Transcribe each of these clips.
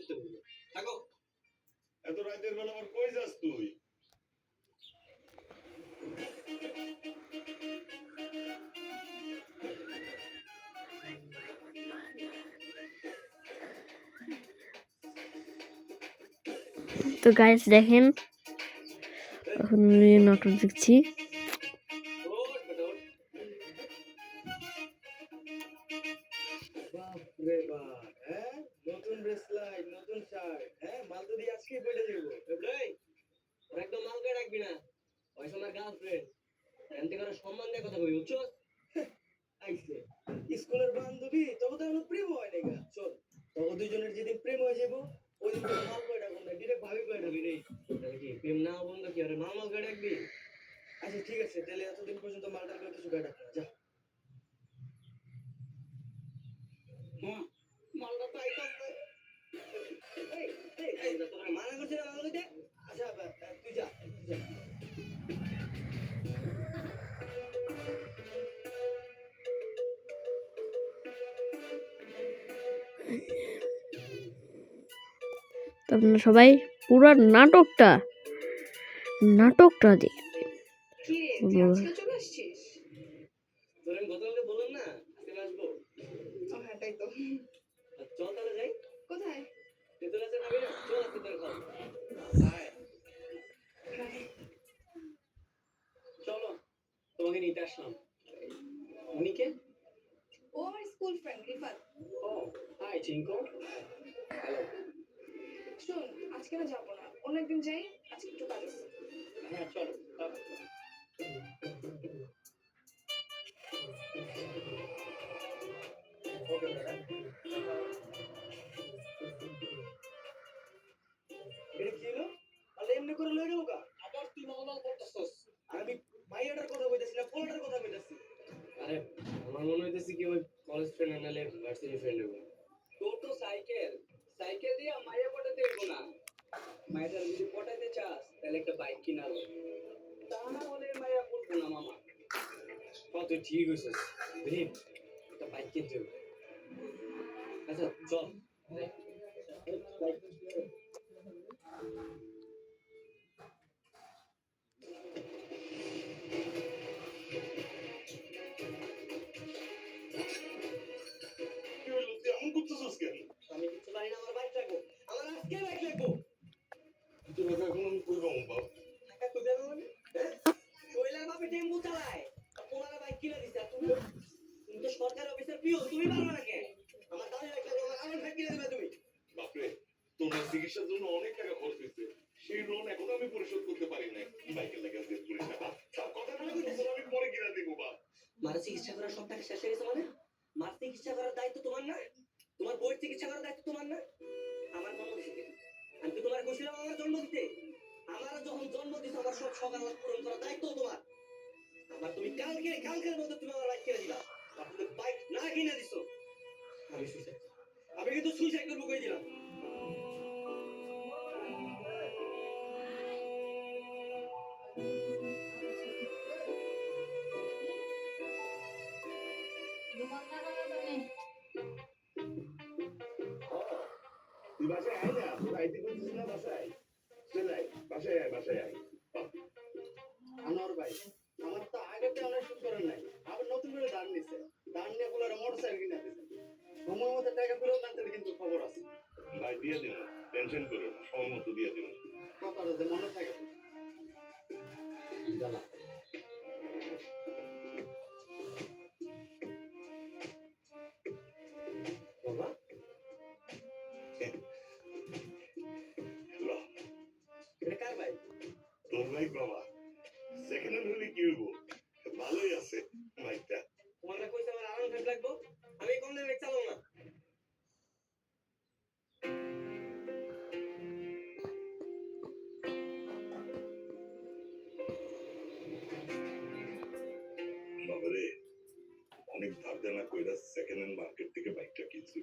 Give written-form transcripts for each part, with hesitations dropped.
করতে বলবো। থাকো। এত রাতের বেলা আবার কই যাস তুই? তো গাইস দেখেন এখন নাটক দেখছি। বাপরে বাপ, হ্যাঁ নতুন ব্রেসলাইট, নতুন শার্ট, হ্যাঁ মাল তো দিয়ে আজকেই পেটে যাবো। এই ওরা একদম মালকে রাখবি না, ওই সময় গার্লফ্রেন্ড এমনি করে সম্মান দিয়ে কথা কবি, বুঝছো? আইছে স্কুলের বান্ধবী, তবে তো এখনো প্রেম হয় নাই গা। চল তবে দুইজনের যেদিন প্রেম হয়ে যাবো ওই দিন তোর মাল কয়টা কোন ডিরেক্ট ভাবি কয়টা ডাকবি রে। তাহলে কি প্রেম না বন্ধ কি আরে মাল মাল কয়টা ডাকবি? আচ্ছা ঠিক আছে, তাহলে এতদিন পর্যন্ত মালটার করে কিছু কয়টা ডাক না, যা। হুম মালটা তো আইতাছে। এই এই এই তোমরা মানা করছিস না মাল কইতে? আচ্ছা তুই যা, তুই যা। তো আপনারা সবাই পুরো নাটকটা দেখবেন। কি রে তুই আজকে চলে আসছিস? তোর আমি গতকালকে বললাম না আজকে আসবো। ও হ্যাঁ তাই তো। চল তাহলে যাই। কোথায়? তেতুল আছে খাবি না? চল আজকে তোর খাও। আয় হাই। চলো, তোমাকে নিতে আসলাম। উনি কে? ও আমার স্কুল ফ্রেন্ড রিফাত। ও হাই চিঙ্কু। হ্যালো। শোন আজকে না যাবো না, অন্য একদিন যাই, আজকে একটু কাজ আছে। হ্যাঁ চলো। ওকে দাদা। এটা কি হলো? তাহলে এমনি করে লয়ে গেল কা? আবার তুই মাল করতেছস। আমি মাইয়াটার কথা কইতাছি না, পোলাটার কথা কইতাছি। আরে আমার মনে হইতেছে কি ওই কলেজ ফ্রেন্ড নালে ভার্সিটি ফ্রেন্ড হবে। তোর তো সাইকেল, সাইকেল দিয়ে মাইয়া পটাতে হইব না। মাইয়াটার যদি পটাইতে চাস তাহলে একটা বাইক কিনা লো। তা না হলে মাইয়া পড়বো না মামা। তুই ঠিক হইছিস। দেখি একটা বাইক কিনতে হবে। আচ্ছা চল। কি হইলো তুই এমন করতেছিস কেন? আমি কিছু জানি না, আমার বাইক লাগবো, আমার আজকে বাইক লাগবো। তোর এখন আমি কই পাবো বাপ? টাকা কই দেবো মানে? হ্যাঁ শৈলার বাপে টেম্পু চালায়, তোমার বাইক কিনে দিছে, তুমি তুমি তো সরকারি অফিসার পিও, তুমি পারবে না কেন? আমার দামি বাইক লাগবে, আমার বাইক কিনে দিবে তুমি। বাপরে, তোমার চিকিৎসার জন্য অনেক টাকা খরচ হয়েছে, সেই লোন এখনো আমি পরিশোধ করতে পারি নাই। বাইকের লাগে জেদ করিস না বাপ। তার কথা না বলতেছ, আমি পরে কিনা দিব বাপ। মার চিকিৎসা করার সব টাকা শেষ হয়ে গেছে মানে? মার চিকিৎসা করার দায়িত্ব তোমার না? তোমার বউয়ের চিকিৎসা করার দায়িত্ব তোমার না? আমার জন্ম দিছে আমি তো তোমার কইছিলাম আমার জন্ম দিতে। আমার যখন জন্ম দিছে আমার সব সকাল পূরণ করার দায়িত্ব তোমার। আমার তুমি কালকের মধ্যে তুমি আমার বাইক কিনে দিলা। আপনি বাইক না কিনে দিছো, আমি সুইসাইড, আমি কিন্তু সুইসাইড করবো কই দিলাম। তুই বাসায় আয় না, তোর আইতে বলছিস না বাসায়? চলে আয়, বাসায় আয়, বাসায় আয়। আনোয়ার ভাই, আমার তো আগেতে অনেক শুট করেন নাই, আবার নতুন করে দান নিছে, দান নিয়ে বলার মোটরসাইকেল কিনে দিছে। সময় মতো টাকা ফেরত আনতে কিন্তু খবর আছে। ভাই দিয়ে দিন, টেনশন করো না, সময় মতো দিয়ে দিন। কথাটা যে মনে থাকে তো। জ্বালা। বাবা ল, এটা কার ভাই? তোর বাইক বাবা। সেকেন্ড হ্যান্ড হলে কি হইব? ভালোই আছে বাইকটা। তোমার না কইছে আমার আরাম ফেস লাগবো, আমি কম দামে বাইক চালাবো না। বাবারে, অনেক ধার দেনা কইরা সেকেন্ড হ্যান্ড মার্কেট থেকে বাইকটা কিনছি।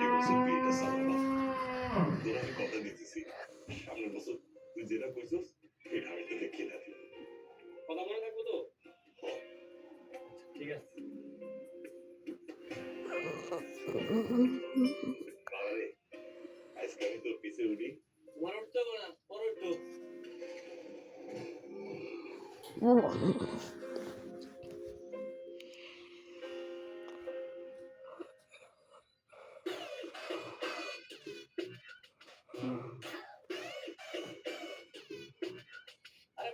এবছর তুই এটা চালাবা। তোর আমি কথা দিতেছি, সামনের বছর তুই যেটা কইছস এটা আমি তোকে কিনে দিব। কথা মনে থাকবো তো? হ, ঠিক আছে। বাবারে, আরে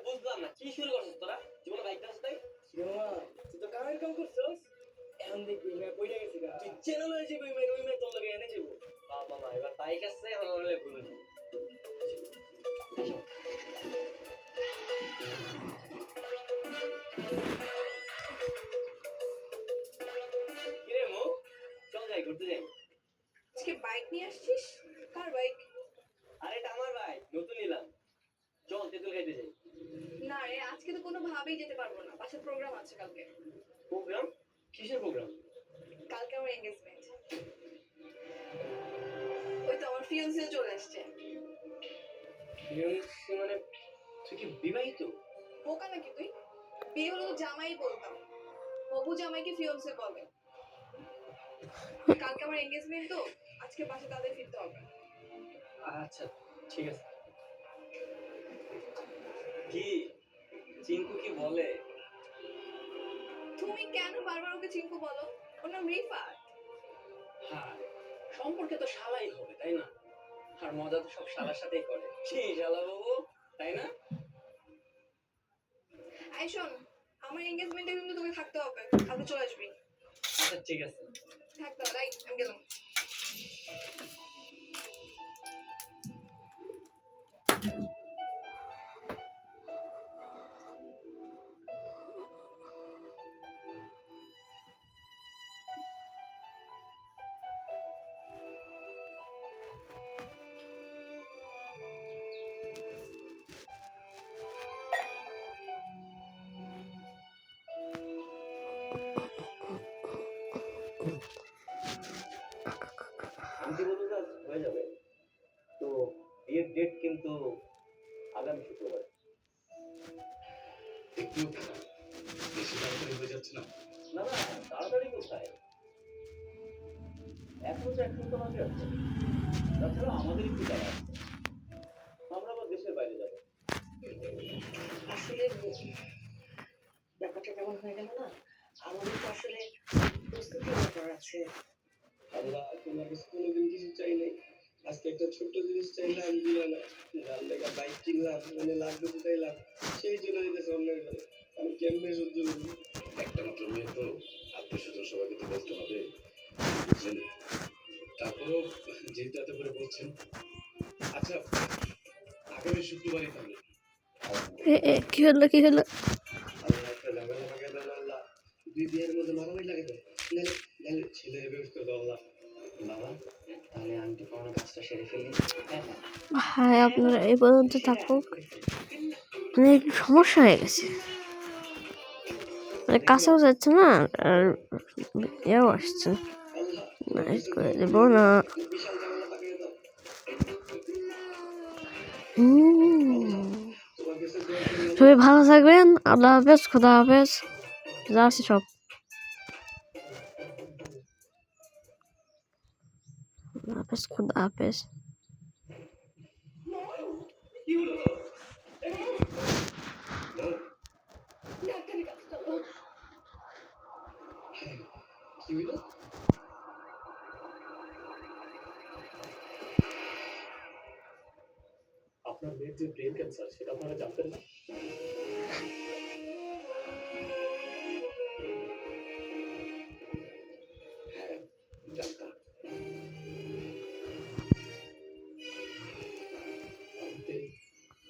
বুঝলাম না কি শুরু করছিস তোরা জীবনে বাইক দাস তাই তুই তো কামের কাম করছিস এখন দেখবি মেয়ে পড়ে গেছে গা তুই চ্যানেল হয়ে যাবি মেয়ে ওই মেয়ে তোর লগে এনে যাবো বাবা এবার বাইক আসছে এখন ওরে ভুলে যাবো কিরে মো চল যাই ঘুরতে যাই আজকে বাইক নিয়ে আসছিস? কার বাইক? আরে এটা আমার বাইক নতুন নিলাম চল তেঁতুল খাইতে যাই না রে, আজকে তো কোনোভাবেই যেতে পারবো না, বাসার প্রোগ্রাম আছে কালকে। প্রোগ্রাম কিসের প্রোগ্রাম কালকে আমার এঙ্গেজমেন্ট। ওই তো আমার ফিয়ান্সে চলে আসছে। মানে তুই কি বিবাহিত বোকা নাকি তুই? বিয়ে হলো তো জামাই বলতাম, হবু জামাইকে ফিয়ান্সে বলে। কালকে আমার এঙ্গেজমেন্ট তো, আজকে বাসে তাদের ফিরতে হবে। আচ্ছা ঠিক আছে কি চিঙ্কু কি বলে তুমি কেন বারবার ওকে চিঙ্কু বলো? ওর নাম রিফাত। হ্যাঁ সম্পর্কে তো শালাই হবে তাই না আর মজা তো সব শালার সাথেই করে সেই শালা বাবু তাই না আই শোন, আমার এঙ্গেজমেন্টে কিন্তু তোকে থাকতে হবে, কালকে চলে আসবি। আচ্ছা ঠিক আছে থাকতে হবে, রাইট? আমি গেলাম। আন্টি বললো কাজ হয়ে যাবে তো বিয়ের ডেট কিন্তু আগামী শুক্রবার একটু বেশি তাড়াতাড়ি হয়ে যাচ্ছে না? না না তাড়াতাড়ি কোথায় এখন তো এক সপ্তাহ বাকি আছে তাছাড়া আমাদের একটু টাকা আছে আমরা আবার দেশের বাইরে যাবো আসলে ব্যাপারটা কেমন হয়ে গেল না, আমাদের তো আসলে প্রস্তুতি ব্যাপার আছে। আল্লাহ তোমার কাছে কোনোদিন কিছু চাই নাই আজকে একটা ছোট্ট জিনিস চাইলাম দিলা না যার লেগা বাইক কিনলাম মানে লাখ বেশি চাইলাম সেই জন্য দিতেছে অন্যের ঘরে আমি কেমনে সহ্য করবো একটা মাত্র মেয়ে তো, আত্মীয় স্বজন সবাইকে তো বলতে হবে, বুঝলেন? তারপরেও যেহেতু এত করে বলছেন, আচ্ছা আগামী শুক্রবারই তাহলে। কি হলো কি হলো? আল্লাহ একটা ঝামেলা পাকে দেন আল্লাহ দুই বিয়ের মধ্যে মারামারি লাগে তো নাহলে নাহলে ছেলের ব্যবস্থা দাও আল্লাহ বাবা তাহলে আন্টি পাওয়ার কাজটা সেরে ফেলি হ্যাঁ আপনারা এই পর্যন্ত থাকুক, মানে একটু সমস্যা হয়ে গেছে, মানে কাছেও যাচ্ছে না আর এও আসছে না, করে দেবো না। বিশাল ঝামেলা পাকে দাও তোমার কাছে দোয়া করি সবাই ভালো থাকবেন, আল্লাহ হাফেজ, খোদা হাফেজ, যা আছে সব আল্লাহ হাফেজ, খোদা হাফেজ। কি হলো কি হলো আপনার মেয়ের যে ব্রেন ক্যান্সার সেটা আপনারা জানতেন না? হ্যাঁ জানতাম।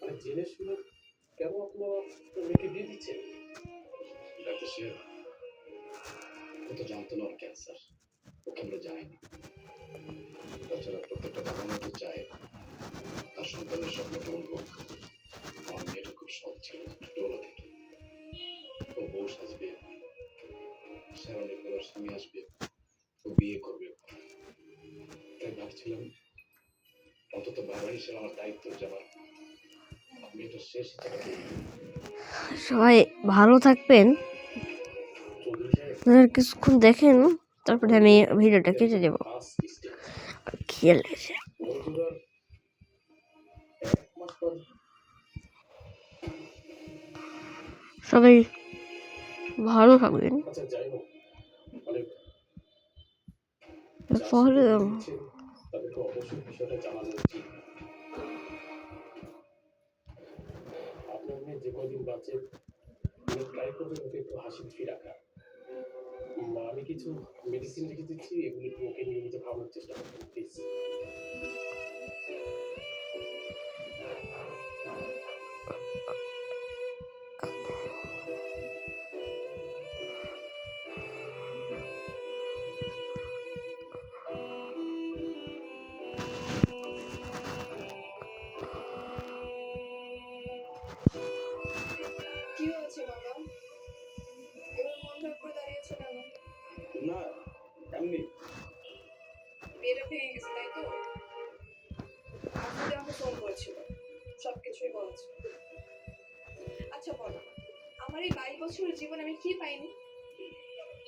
মানে জেনে শুনে কেন আপনারা আপনার মেয়েকে বিয়ে দিচ্ছেন? ডাক্তার সাহেব ও তো জানতো না ওর ক্যান্সার, ওকে আমরা জানাইনি। তাছাড়া প্রত্যেকটা বাবা মা তো চায় তার সন্তানের স্বপ্ন পূরণ হোক। আমার মেয়েটা খুব সৎ ছিল ছোটবেলা থেকে, ও বউ সাজবে, সারানি করার স্বামী আসবে, ও বিয়ে করবে। তাই ভাবছিলাম অন্তত বাবা হিসেবে আমার দায়িত্ব যে আমার মেয়েটার শেষ ইচ্ছাটা পূরণ করব। সবাই ভালো থাকবেন, চৌধুরী সাহেব আপনারা কিছুক্ষণ দেখেন, তারপরে আমি ভিডিওটা কেটে দেবো। ফার্স্ট স্টেপ খেয়াল আছে বড়জোড়ার 1 মাস পর সবাই ভালো থাকবেন। আচ্ছা যাই হোক, মানে পরে তাদেরকে অবশ্যই বিষয়টা জানানো উচিত। আপনার মেয়ে যে কদিন বাঁচে ট্রাই করবেন ওকে একটু হাসি খুশি রাখা। আমি কিছু মেডিসিন লিখে দিচ্ছি, এগুলি একটু ওকে নিয়মিত খাওয়ানোর চেষ্টা করবেন প্লিজ। কি হয়েছে বাবা? এবার মন খারাপ করে দাঁড়িয়েছো কেন? না এমনি। বিয়েটা ভেঙে গেছে তাই তো? আজকে আমাকে ফোন করেছিল, সবকিছুই বলেছে। আচ্ছা বলো, আমার এই 22 বছরের জীবনে আমি কি পাইনি?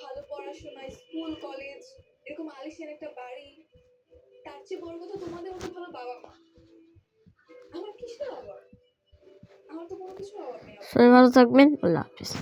ভালো পড়াশোনা, স্কুল কলেজ, এরকম আলিশান একটা বাড়ি, তার চেয়ে বড় কথা তোমাদের মতো ভালো বাবা মা। আমার কিসের অভাব? আমার তো কোনো কিছু অভাব নেই। সবাই ভালো থাকবেন। আল্লাহ হাফিজ।